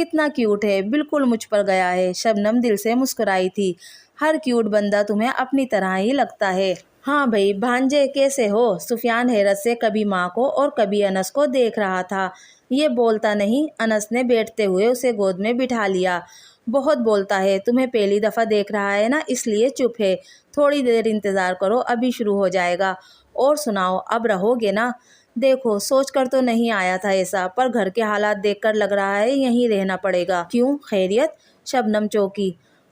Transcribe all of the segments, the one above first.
کتنا کیوٹ ہے، بالکل مجھ پر گیا ہے۔ شبنم دل سے مسکرائی تھی۔ ہر کیوٹ بندہ تمہیں اپنی طرح ہی لگتا ہے۔ ہاں بھائی بھانجے کیسے ہو؟ سفیان حیرت سے کبھی ماں کو اور کبھی انس کو دیکھ رہا تھا۔ یہ بولتا نہیں؟ انس نے بیٹھتے ہوئے اسے گود میں بٹھا لیا۔ بہت بولتا ہے، تمہیں پہلی دفعہ دیکھ رہا ہے نا، اس لیے چپ ہے۔ تھوڑی دیر انتظار کرو، ابھی شروع ہو جائے گا۔ اور سناؤ، اب رہو گے نا؟ دیکھو سوچ کر تو نہیں آیا تھا ایسا، پر گھر کے حالات دیکھ کر لگ رہا ہے یہیں رہنا پڑے گا۔ کیوں، خیریت؟ شبنم چونکی۔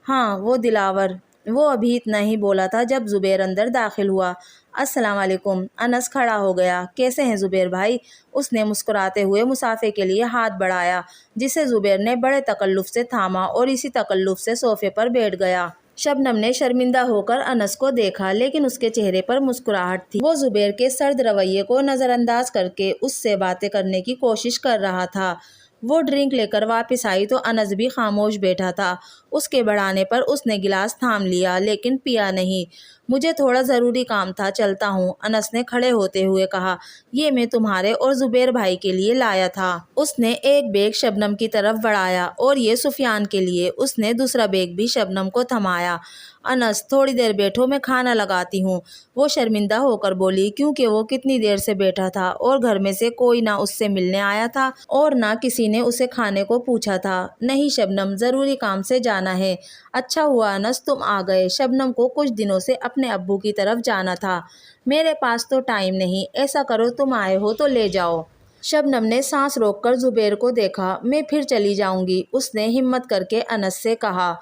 ہاں وہ دلاور، وہ ابھی اتنا ہی بولا تھا جب زبیر اندر داخل ہوا۔ السلام علیکم۔ انس کھڑا ہو گیا۔ کیسے ہیں زبیر بھائی؟ اس نے مسکراتے ہوئے مسافے کے لیے ہاتھ بڑھایا، جسے زبیر نے بڑے تکلف سے تھاما اور اسی تکلف سے صوفے پر بیٹھ گیا۔ شبنم نے شرمندہ ہو کر انس کو دیکھا، لیکن اس کے چہرے پر مسکراہٹ تھی۔ وہ زبیر کے سرد رویے کو نظر انداز کر کے اس سے باتیں کرنے کی کوشش کر رہا تھا۔ وہ ڈرنک لے کر واپس آئی تو انس بھی خاموش بیٹھا تھا۔ اس کے بڑھانے پر اس نے گلاس تھام لیا، لیکن پیا نہیں۔ مجھے تھوڑا ضروری کام تھا، چلتا ہوں، انس نے کھڑے ہوتے ہوئے کہا۔ یہ میں تمہارے اور زبیر بھائی کے لیے لایا تھا۔ اس نے ایک بیگ شبنم کی طرف بڑھایا۔ اور یہ سفیان کے لیے۔ اس نے دوسرا بیگ بھی شبنم کو تھمایا۔ انس تھوڑی دیر بیٹھو، میں کھانا لگاتی ہوں، وہ شرمندہ ہو کر بولی، کیونکہ وہ کتنی دیر سے بیٹھا تھا اور گھر میں سے کوئی نہ اس سے ملنے آیا تھا اور نہ کسی نے اسے کھانے کو پوچھا تھا۔ نہیں شبنم، ضروری کام سے جانا ہے۔ اچھا ہوا انس تم آ گئے، شبنم کو کچھ دنوں سے اپنے ابو کی طرف جانا تھا۔ میرے پاس تو ٹائم نہیں، ایسا کرو تم آئے ہو تو لے جاؤ۔ شبنم نے سانس روک کر زبیر کو دیکھا۔ میں پھر چلی جاؤں گی، اس نے ہمت کر کے انس سے کہا۔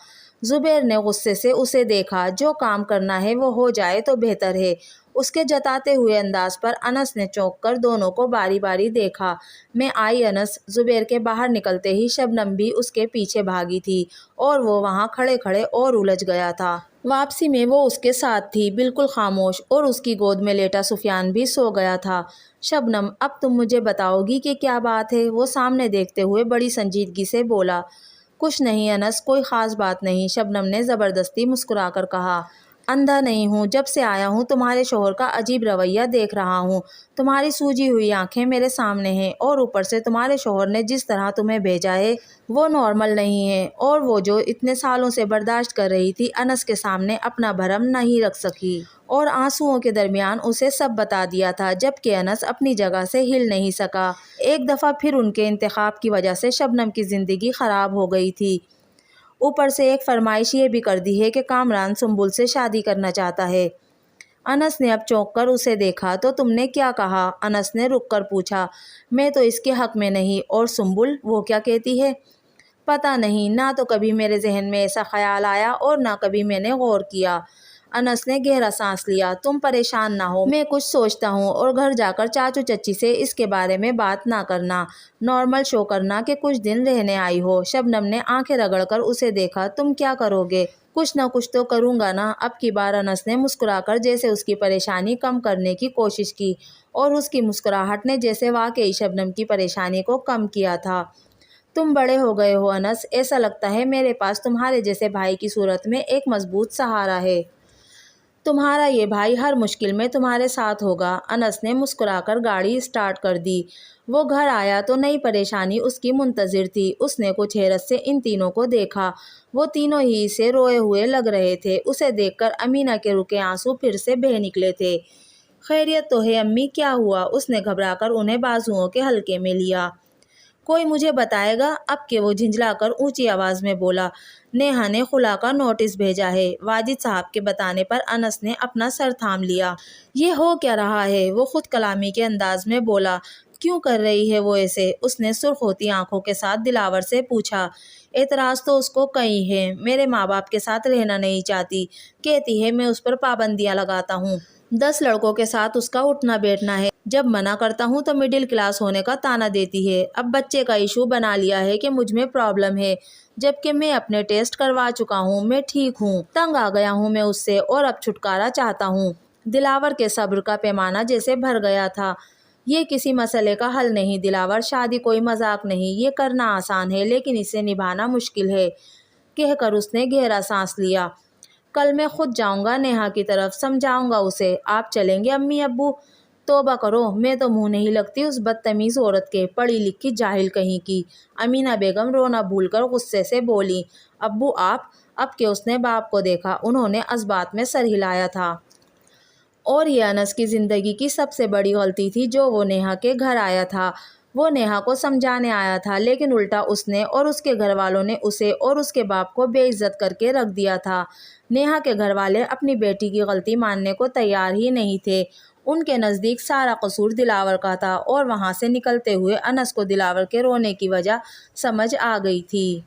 زبیر نے غصے سے اسے دیکھا۔ جو کام کرنا ہے وہ ہو جائے تو بہتر ہے۔ اس کے جتاتے ہوئے انداز پر انس نے چونک کر دونوں کو باری باری دیکھا۔ میں آئی انس۔ زبیر کے باہر نکلتے ہی شبنم بھی اس کے پیچھے بھاگی تھی اور وہ وہاں کھڑے کھڑے اور الجھ گیا تھا۔ واپسی میں وہ اس کے ساتھ تھی، بالکل خاموش، اور اس کی گود میں لیٹا سفیان بھی سو گیا تھا۔ شبنم اب تم مجھے بتاؤ گی کہ کیا بات ہے؟ وہ سامنے دیکھتے ہوئے بڑی سنجیدگی سے بولا۔ کچھ نہیں انس، کوئی خاص بات نہیں، شبنم نے زبردستی مسکرا کر کہا۔ اندھا نہیں ہوں، جب سے آیا ہوں تمہارے شوہر کا عجیب رویہ دیکھ رہا ہوں۔ تمہاری سوجی ہوئی آنکھیں میرے سامنے ہیں، اور اوپر سے تمہارے شوہر نے جس طرح تمہیں بھیجا ہے وہ نارمل نہیں ہے۔ اور وہ جو اتنے سالوں سے برداشت کر رہی تھی، انس کے سامنے اپنا بھرم نہیں رکھ سکی اور آنسوؤں کے درمیان اسے سب بتا دیا تھا، جبکہ انس اپنی جگہ سے ہل نہیں سکا۔ ایک دفعہ پھر ان کے انتخاب کی وجہ سے شبنم کی زندگی خراب ہو گئی تھی۔ اوپر سے ایک فرمائش یہ بھی کر دی ہے کہ کامران سنبل سے شادی کرنا چاہتا ہے۔ انس نے اب چونک کر اسے دیکھا۔ تو تم نے کیا کہا؟ انس نے رک کر پوچھا۔ میں تو اس کے حق میں نہیں، اور سنبل وہ کیا کہتی ہے؟ پتہ نہیں، نہ تو کبھی میرے ذہن میں ایسا خیال آیا اور نہ کبھی میں نے غور کیا۔ انس نے گہرا سانس لیا۔ تم پریشان نہ ہو، میں کچھ سوچتا ہوں، اور گھر جا کر چاچو چچی سے اس کے بارے میں بات نہ کرنا، نارمل شو کرنا کہ کچھ دن رہنے آئی ہو۔ شبنم نے آنکھیں رگڑ کر اسے دیکھا۔ تم کیا کرو گے؟ کچھ نہ کچھ تو کروں گا نا۔ اب کی بار انس نے مسکرا کر جیسے اس کی پریشانی کم کرنے کی کوشش کی، اور اس کی مسکراہٹ نے جیسے واقعی شبنم کی پریشانی کو کم کیا تھا۔ تم بڑے ہو گئے ہو انس، ایسا لگتا ہے میرے پاس تمہارے جیسے بھائی کی صورت میں ایک مضبوط سہارا ہے۔ تمہارا یہ بھائی ہر مشکل میں تمہارے ساتھ ہوگا۔ انس نے مسکرا کر گاڑی سٹارٹ کر دی۔ وہ گھر آیا تو نئی پریشانی اس کی منتظر تھی۔ اس نے کچھ حیرت سے ان تینوں کو دیکھا۔ وہ تینوں ہی سے روئے ہوئے لگ رہے تھے۔ اسے دیکھ کر امینہ کے رکے آنسو پھر سے بہہ نکلے تھے۔ خیریت تو ہے امی، کیا ہوا؟ اس نے گھبرا کر انہیں بازوؤں کے حلقے میں لیا۔ کوئی مجھے بتائے گا؟ اب کہ وہ جھنجھلا کر اونچی آواز میں بولا۔ نیہا نے خلا کا نوٹس بھیجا ہے۔ واجد صاحب کے بتانے پر انس نے اپنا سر تھام لیا۔ یہ ہو کیا رہا ہے؟ وہ خود کلامی کے انداز میں بولا۔ کیوں کر رہی ہے وہ ایسے؟ اس نے سرخ ہوتی آنکھوں کے ساتھ دلاور سے پوچھا۔ اعتراض تو اس کو کئی ہے، میرے ماں باپ کے ساتھ رہنا نہیں چاہتی، کہتی ہے میں اس پر پابندیاں لگاتا ہوں، 10 لڑکوں کے ساتھ اس کا اٹھنا بیٹھنا ہے، جب منع کرتا ہوں تو مڈل کلاس ہونے کا طعنہ دیتی ہے۔ اب بچے کا ایشو بنا لیا ہے کہ مجھ میں پرابلم ہے، جبکہ میں اپنے ٹیسٹ کروا چکا ہوں، میں ٹھیک ہوں، تنگ آ گیا ہوں میں اس سے، اور اب چھٹکارا چاہتا ہوں۔ دلاور کے صبر کا پیمانہ جیسے بھر گیا تھا۔ یہ کسی مسئلے کا حل نہیں دلاور، شادی کوئی مذاق نہیں، یہ کرنا آسان ہے لیکن اسے نبھانا مشکل ہے، کہہ کر اس نے گہرا سانس لیا۔ کل میں خود جاؤں گا نیہا کی طرف، سمجھاؤں گا اسے۔ آپ چلیں گے امی ابو؟ توبہ کرو، میں تو منہ نہیں لگتی اس بدتمیز عورت کے، پڑھی لکھی جاہل کہیں کی۔ امینہ بیگم رونا بھول کر غصے سے بولی، ابو آپ؟ اب کہ اس نے باپ کو دیکھا، انہوں نے اس بات میں سر ہلایا تھا۔ اور یہ انس کی زندگی کی سب سے بڑی غلطی تھی جو وہ نیہا کے گھر آیا تھا۔ وہ نیہا کو سمجھانے آیا تھا، لیکن الٹا اس نے اور اس کے گھر والوں نے اسے اور اس کے باپ کو بے عزت کر کے رکھ دیا تھا۔ نیہا کے گھر والے اپنی بیٹی کی غلطی ماننے کو تیار ہی نہیں تھے۔ ان کے نزدیک سارا قصور دلاور کا تھا، اور وہاں سے نکلتے ہوئے انس کو دلاور کے رونے کی وجہ سمجھ آ گئی تھی۔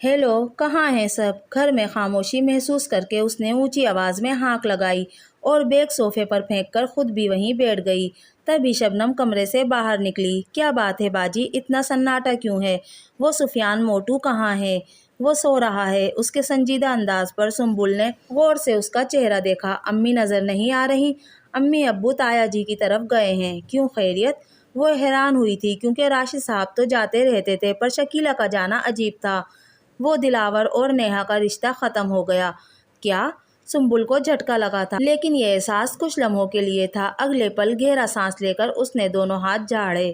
ہیلو، کہاں ہیں سب؟ گھر میں خاموشی محسوس کر کے اس نے اونچی آواز میں ہانک لگائی اور بیگ صوفے پر پھینک کر خود بھی وہیں بیٹھ گئی۔ تبھی شبنم کمرے سے باہر نکلی۔ کیا بات ہے باجی، اتنا سناٹا کیوں ہے؟ وہ سفیان موٹو کہاں ہے؟ وہ سو رہا ہے۔ اس کے سنجیدہ انداز پر سنبل نے غور سے اس کا چہرہ دیکھا۔ امی نظر نہیں آ رہی؟ امی ابو تایا جی کی طرف گئے ہیں۔ کیوں، خیریت؟ وہ حیران ہوئی تھی کیونکہ راشد صاحب تو جاتے رہتے تھے، پر شکیلہ کا جانا عجیب تھا۔ وہ دلاور اور نیہا کا رشتہ ختم ہو گیا کیا؟ سنبل کو جھٹکا لگا تھا، لیکن یہ احساس کچھ لمحوں کے لیے تھا۔ اگلے پل گہرا سانس لے کر اس نے دونوں ہاتھ جھاڑے۔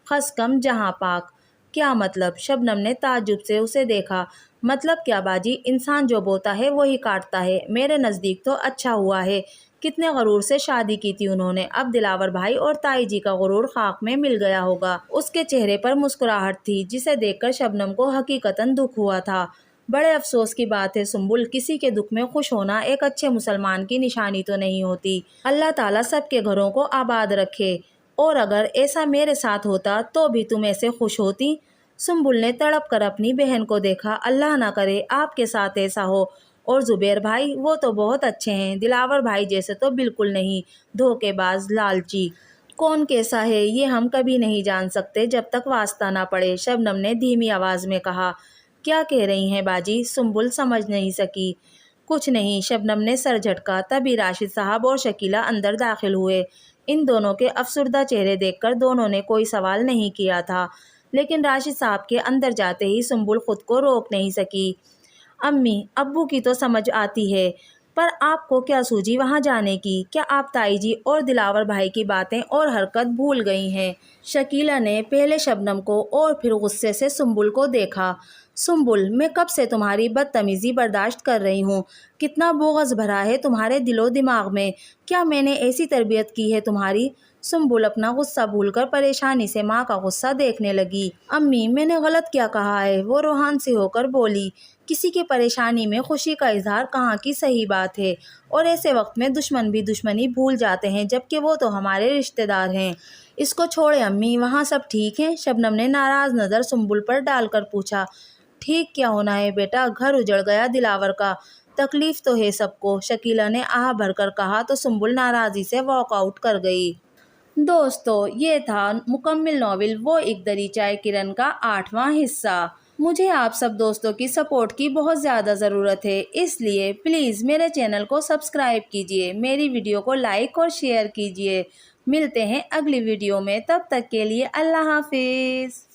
خس کم جہاں پاک، کیا مطلب؟ شبنم نے تعجب سے اسے دیکھا۔ مطلب کیا باجی، انسان جو بوتا ہے وہی کاٹتا ہے۔ میرے نزدیک تو اچھا ہوا ہے، کتنے غرور سے شادی کی تھی انہوں نے، اب دلاور بھائی اور تائی جی کا غرور خاک میں مل گیا ہوگا۔ اس کے چہرے پر مسکراہٹ تھی جسے دیکھ کر شبنم کو حقیقتاً دکھ ہوا تھا۔ بڑے افسوس کی بات ہے سنبل، کسی کے دکھ میں خوش ہونا ایک اچھے مسلمان کی نشانی تو نہیں ہوتی۔ اللہ تعالیٰ سب کے گھروں کو آباد رکھے، اور اگر ایسا میرے ساتھ ہوتا تو بھی تم ایسے خوش ہوتی؟ سنبل نے تڑپ کر اپنی بہن کو دیکھا۔ اللہ نہ کرے آپ کے ساتھ ایسا ہو۔ اور زبیر بھائی؟ وہ تو بہت اچھے ہیں، دلاور بھائی جیسے تو بالکل نہیں، دھوکے باز، لالچی۔ کون کیسا ہے یہ ہم کبھی نہیں جان سکتے جب تک واسطہ نہ پڑے، شبنم نے دھیمی آواز میں کہا۔ کیا کہہ رہی ہیں باجی؟ سنبل سمجھ نہیں سکی۔ کچھ نہیں، شبنم نے سر جھٹکا۔ تبھی راشد صاحب اور شکیلہ اندر داخل ہوئے۔ ان دونوں کے افسردہ چہرے دیکھ کر دونوں نے کوئی سوال نہیں کیا تھا، لیکن راشد صاحب کے اندر جاتے ہی سنبل خود کو روک نہیں سکی۔ امی ابو کی تو سمجھ آتی ہے، پر آپ کو کیا سوجی وہاں جانے کی؟ کیا آپ تائی جی اور دلاور بھائی کی باتیں اور حرکت بھول گئی ہیں؟ شکیلہ نے پہلے شبنم کو اور پھر غصے سے سنبل کو دیکھا۔ سنبل، میں کب سے تمہاری بدتمیزی برداشت کر رہی ہوں، کتنا بغض بھرا ہے تمہارے دل و دماغ میں، کیا میں نے ایسی تربیت کی ہے تمہاری؟ سنبل اپنا غصہ بھول کر پریشانی سے ماں کا غصہ دیکھنے لگی۔ امی میں نے غلط کیا کہا ہے؟ وہ روحان سے ہو کر بولی۔ کسی کی پریشانی میں خوشی کا اظہار کہاں کی صحیح بات ہے، اور ایسے وقت میں دشمن بھی دشمنی بھول جاتے ہیں، جبکہ وہ تو ہمارے رشتہ دار ہیں۔ اس کو چھوڑے امی، وہاں سب ٹھیک ہیں؟ شبنم نے ناراض نظر سنبل پر ڈال کر پوچھا۔ ٹھیک کیا ہونا ہے بیٹا، گھر اجڑ گیا دلاور کا، تکلیف تو ہے سب کو، شکیلہ نے آہ بھر کر کہا تو سنبل ناراضی سے واک آؤٹ کر گئی۔ دوستو، یہ تھا مکمل ناول وہ ایک دریچہ کرن کا 8واں حصہ۔ مجھے آپ سب دوستوں کی سپورٹ کی بہت زیادہ ضرورت ہے، اس لیے پلیز میرے چینل کو سبسکرائب کیجیے، میری ویڈیو کو لائک اور شیئر کیجیے۔ ملتے ہیں اگلی ویڈیو میں، تب تک کے لیے اللہ حافظ۔